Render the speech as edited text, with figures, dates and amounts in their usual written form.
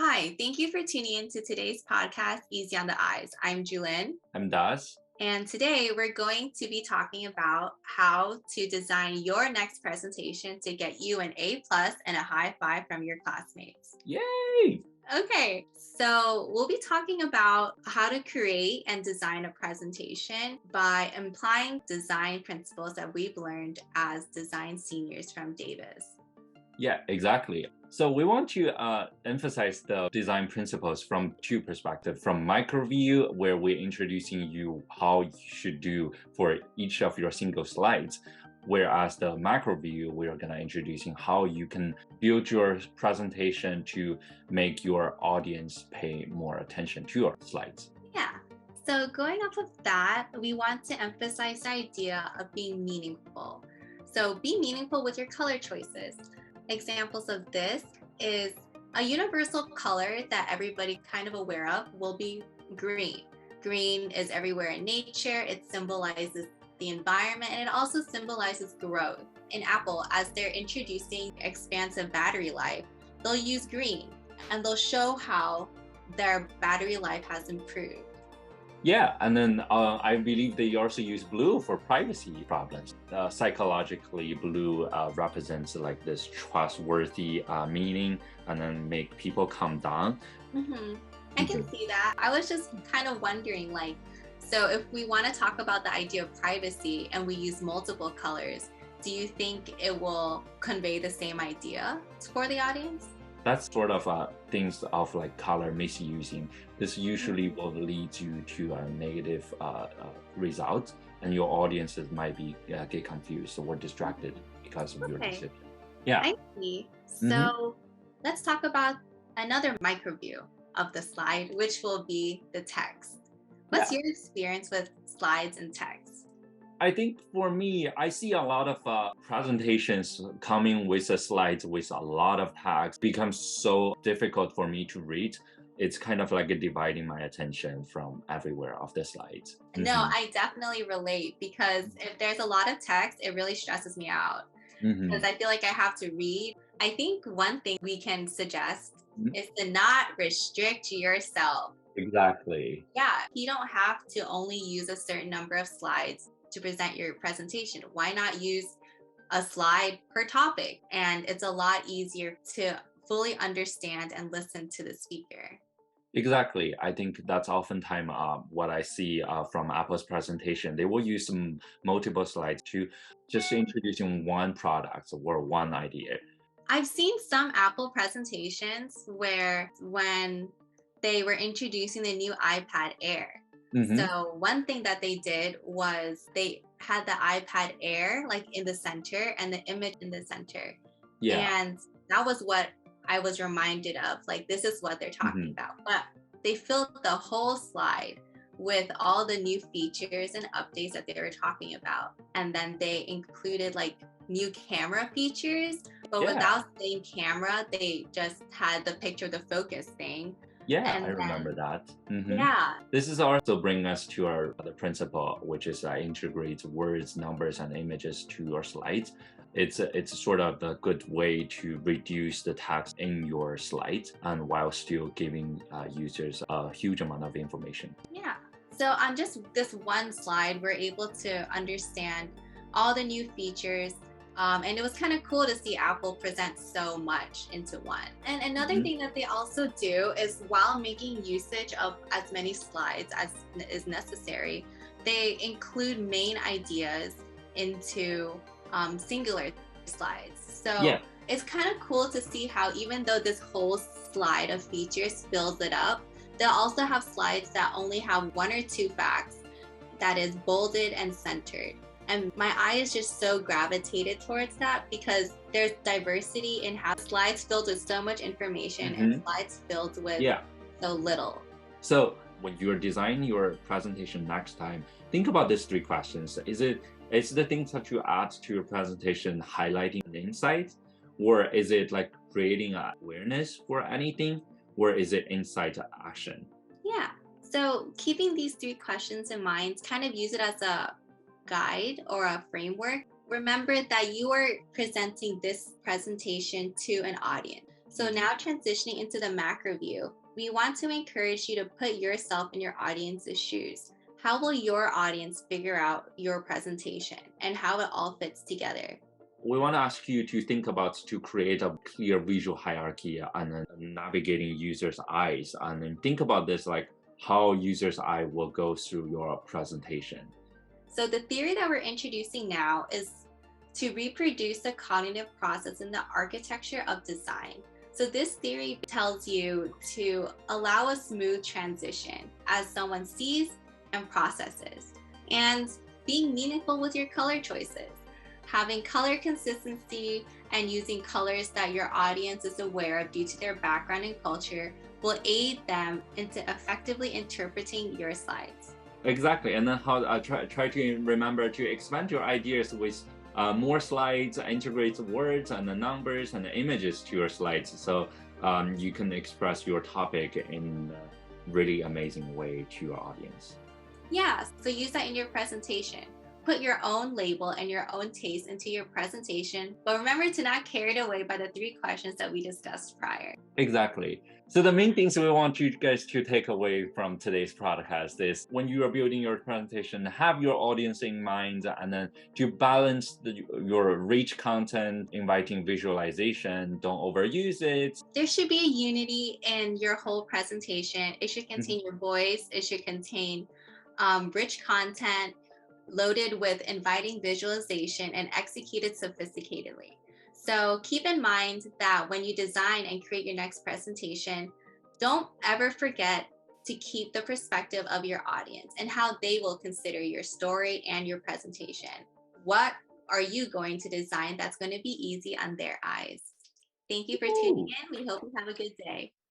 Hi, thank you for tuning in to today's podcast, Easy on the Eyes. I'm Julin, I'm Das. and today we're going to be talking about how to design your next presentation to get you an A plus and a high five from your classmates. Yay! Okay, so we'll be talking about how to create and design a presentation by applying design principles that we've learned as design seniors from Davis. Yeah, exactly. So we want to emphasize the design principles from two perspectives. From micro view, where we're introducing you how you should do for each of your single slides. Whereas the macro view, we're going to introducing how you can build your presentation to make your audience pay more attention to your slides. Yeah. So going off of that, we want to emphasize the idea of being meaningful. So be meaningful with your color choices. Examples of this is a universal color that everybody kind of aware of will be green. Green is everywhere in nature. It symbolizes the environment and it also symbolizes growth. In Apple, as they're introducing expansive battery life, they'll use green and they'll show how their battery life has improved. Yeah, and then I believe they also use blue for privacy problems. Psychologically, blue represents like this trustworthy meaning, and then make people calm down. I can see that. I was just kind of wondering, so if we want to talk about the idea of privacy and we use multiple colors, do you think it will convey the same idea for the audience? That's sort of things of like color misusing. This usually will lead you to a negative result, and your audiences might be get confused or distracted because of your decision. Yeah. I see. So let's talk about another micro view of the slide, which will be the text. What's your experience with slides and text? I think for me, I see a lot of presentations coming with a slides with a lot of text becomes so difficult for me to read. It's kind of like dividing my attention from everywhere of the slides. No, I definitely relate because if there's a lot of text, it really stresses me out because I feel like I have to read. I think one thing we can suggest is to not restrict yourself. Exactly. Yeah, you don't have to only use a certain number of slides to present your presentation. Why not use a slide per topic? And it's a lot easier to fully understand and listen to the speaker. Exactly. I think that's oftentimes what I see from Apple's presentation. They will use some multiple slides to just introducing one product or one idea. I've seen some Apple presentations where when they were introducing the new iPad Air. So one thing that they did was they had the iPad Air like in the center and the image in the center. Yeah. And that was what I was reminded of. Like, this is what they're talking about. But they filled the whole slide with all the new features and updates that they were talking about. And then they included like new camera features, but without saying camera, they just had the picture of the focus thing. Yeah, I remember that. Yeah. This is also bring us to our other principle, which is integrate words, numbers, and images to your slides. It's sort of the good way to reduce the text in your slides and while still giving users a huge amount of information. Yeah. So on just this one slide, we're able to understand all the new features. And it was kind of cool to see Apple present so much into one. And another thing that they also do is while making usage of as many slides as is necessary, they include main ideas into singular slides. So it's kind of cool to see how even though this whole slide of features fills it up, they'll also have slides that only have one or two facts that is bolded and centered. And my eye is just so gravitated towards that because there's diversity in how slides filled with so much information and slides filled with so little. So when you're designing your presentation next time, think about these three questions. Is the things that you add to your presentation highlighting an insight? Or is it like creating awareness for anything? Or is it insight to action? Yeah. So keeping these three questions in mind, kind of use it as a guide or a framework. Remember that you are presenting this presentation to an audience. So now transitioning into the macro view, we want to encourage you to put yourself in your audience's shoes. How will your audience figure out your presentation and how it all fits together? We want to ask you to think about to create a clear visual hierarchy and then navigating users' eyes, and then think about this like how users' eye will go through your presentation. So the theory that we're introducing now is to reproduce the cognitive process in the architecture of design. So this theory tells you to allow a smooth transition as someone sees and processes, and being meaningful with your color choices. Having color consistency and using colors that your audience is aware of due to their background and culture will aid them into effectively interpreting your slides. Exactly, and then how try to remember to expand your ideas with more slides, integrate words and the numbers and the images to your slides, so you can express your topic in a really amazing way to your audience. Yeah, so use that in your presentation. Put your own label and your own taste into your presentation, but remember to not carry it away by the three questions that we discussed prior. Exactly. So the main things we want you guys to take away from today's podcast is when you are building your presentation, have your audience in mind, and then to balance your rich content, inviting visualization, don't overuse it. There should be a unity in your whole presentation. It should contain your voice, it should contain rich content loaded with inviting visualization and executed sophisticatedly. So keep in mind that when you design and create your next presentation, don't ever forget to keep the perspective of your audience and how they will consider your story and your presentation. What are you going to design that's going to be easy on their eyes? Thank you for tuning Ooh. in. We hope you have a good day.